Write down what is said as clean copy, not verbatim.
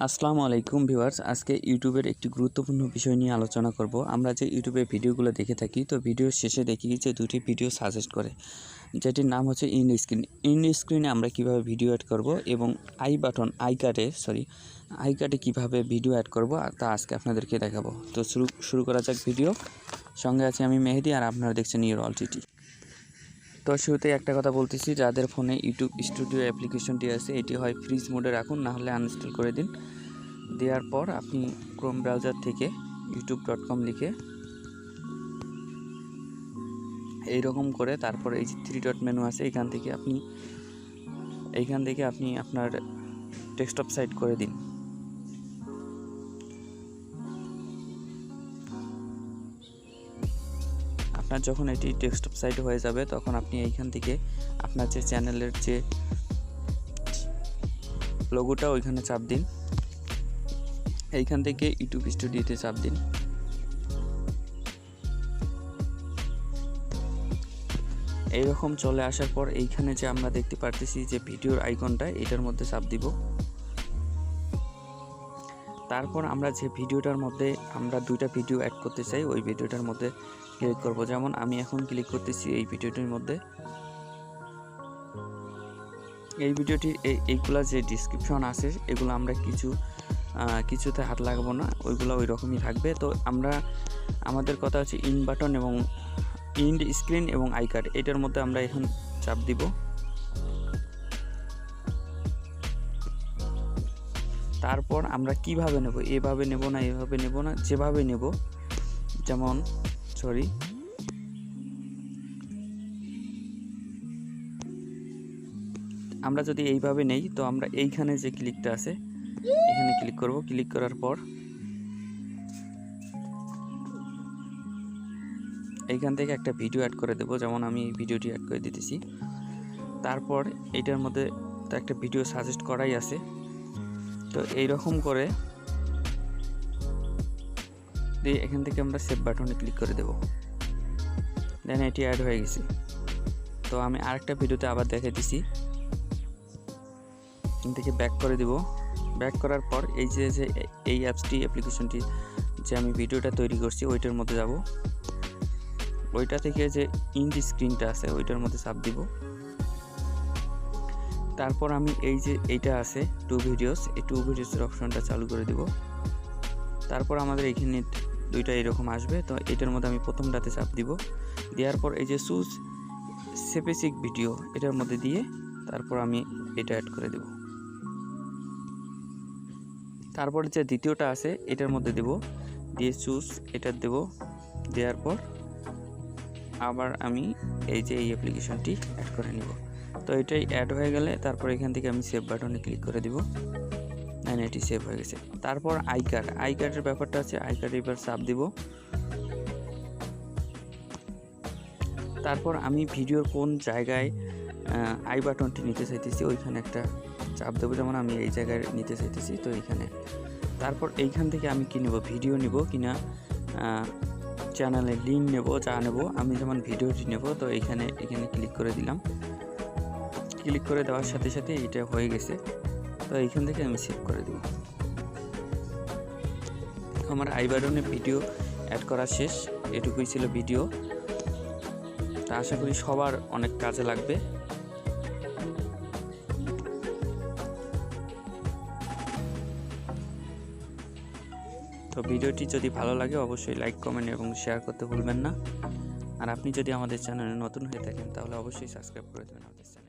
আসসালামু আলাইকুম ভিউয়ার্স, আজকে ইউটিউবের একটি গুরুত্বপূর্ণ বিষয় নিয়ে আলোচনা করব। আমরা যে ইউটিউবে ভিডিওগুলো দেখে থাকি, তো ভিডিওর শেষে দেখি যে দুটি ভিডিও সাজেস্ট করে, যেটির নাম হচ্ছে ইন স্ক্রিন। ইন স্ক্রিনে আমরা কিভাবে ভিডিও অ্যাড করব এবং আই কার্ডে কিভাবে ভিডিও অ্যাড করব তা আজকে আপনাদেরকে দেখাবো। তো শুরু করা যাক ভিডিও। সঙ্গে আছে আমি মেহেদি, আর আপনারা দেখছেন ইউর অলটিটি। তো শুরুতেই একটা কথা বলতেছি, যাদের ফোনে ইউটিউব স্টুডিও অ্যাপ্লিকেশনটি আছে, এটি হয় ফ্রিজ মোডে রাখুন, না হলে আনইনস্টল করে দিন। দেওয়ার পর আপনি ক্রোম ব্রাউজার থেকে youtube.com লিখে এইরকম করে, তারপর এই যে 3 ডট মেনু আছে, এইখান থেকে আপনি আপনার ডেস্কটপ সাইট করে দিন। আপনার যখন এটি ডেস্কটপ সাইট হয়ে যাবে, তখন আপনি এইখান থেকে আপনার যে চ্যানেলের যে লোগোটা ওইখানে চাপ দিন। এইখান থেকে ইউটিউব স্টুডিওতে চাপ দিন। এইরকম চলে আসার পর এইখানে যে আমরা দেখতে পারতেছি যে ভিডিওর আইকনটা, এটার মধ্যে চাপ দিব। তারপর আমরা যে ভিডিওটার মধ্যে আমরা দুইটা ভিডিও অ্যাড করতে চাই, ওই ভিডিওটার মধ্যে ক্লিক করব। যেমন আমি এখন ক্লিক করতেছি এই ভিডিওটির মধ্যে। এই ভিডিওটি এইগুলা যে ডিসক্রিপশন আছে, এগুলো আমরা কিছুতে হাত লাগাবো না, ওইগুলো ওই রকমই থাকবে। তো আমাদের কথা হচ্ছে ইন বাটন এবং ইন্ড স্ক্রিন এবং আই কার্ড, এটার মধ্যে আমরা এখন চাপ দিব। তারপর আমরা কিভাবে নেব, এভাবে নেব না, যেভাবে নেব, যেমন আমরা যদি এইভাবে নেই, তো আমরা এইখানে যে ক্লিকটা আছে, এখানে ক্লিক করব। ক্লিক করার পর এইখান থেকে একটা ভিডিও অ্যাড করে দেব। যেমন আমি এই ভিডিওটি অ্যাড করে দিতেছি। তারপর এইটার মধ্যে তো একটা ভিডিও সাজেস্ট করাই আছে, তো এইরকম করে দিয়ে এখান থেকে আমরা সেভ বাটনে ক্লিক করে দেব। দেন এটি অ্যাড হয়ে গেছে। তো আমি আরেকটা ভিডিওতে আবার দেখে দিছি। এখান থেকে ব্যাক করে দিব। ব্যাক করার পর এই যে এই অ্যাপ্লিকেশনটি যে আমি ভিডিওটা তৈরি করছি, ওইটার মধ্যে যাব। ওইটা থেকে যে ইন্ড স্ক্রিনটা আছে, ওইটার মধ্যে চাপ দিব। তারপর আমি এই যে এইটা আছে টু ভিডিওসের অপশনটা চালু করে দিব। তারপর আমাদের এখানে দুইটা এরকম আসবে, তো এটার মধ্যে আমি প্রথমটাতে চাপ দিব। দেওয়ার পর এই যে চুজ স্পেসিফিক ভিডিও, এটার মধ্যে দিয়ে তারপর আমি এটা অ্যাড করে দেব। তারপর যে দ্বিতীয়টা আছে, এটার মধ্যে দেব, দিয়ে চুজ এটা দেব। দেওয়ার পর আবার আমি এই যে এই অ্যাপ্লিকেশনটি অ্যাড করে নিব। তো এটাই অ্যাড হয়ে গেলে তারপর এখান থেকে আমি সেভ বাটনে ক্লিক করে দিব। এটি সেভ হয়ে গেছে। তারপর আই কার্ডের ব্যাপারটা আছে, আই কার্ডে এবার চাপ দিব। তারপর আমি ভিডিওর কোন জায়গায় আই বাটনটি নিতে চাইতেছি, ওইখানে একটা চাপ দেবো। যেমন আমি এই জায়গায় নিতে চাইতেছি, তো এইখানে। তারপর এইখান থেকে আমি কি নেব, ভিডিও নেব কিনা, চ্যানেলের লিঙ্ক নেব, যা নেব। আমি যেমন ভিডিওটি নেব, তো এখানে ক্লিক করে দিলাম। ক্লিক করে দেওয়ার সাথে সাথে এটা হয়ে গেছে। তো এইখান থেকে আমি সেভ করে দেব। আমার আই বাটনে ভিডিও অ্যাড করা শেষ। এটুকুই ছিল ভিডিও। তা আশা করি সবার অনেক কাজে লাগবে। তো ভিডিওটি যদি ভালো লাগে, অবশ্যই লাইক, কমেন্ট এবং শেয়ার করতে ভুলবেন না। আর আপনি যদি আমাদের চ্যানেলে নতুন হয়ে থাকেন, তাহলে অবশ্যই সাবস্ক্রাইব করে দেবেন আমাদের চ্যানেল।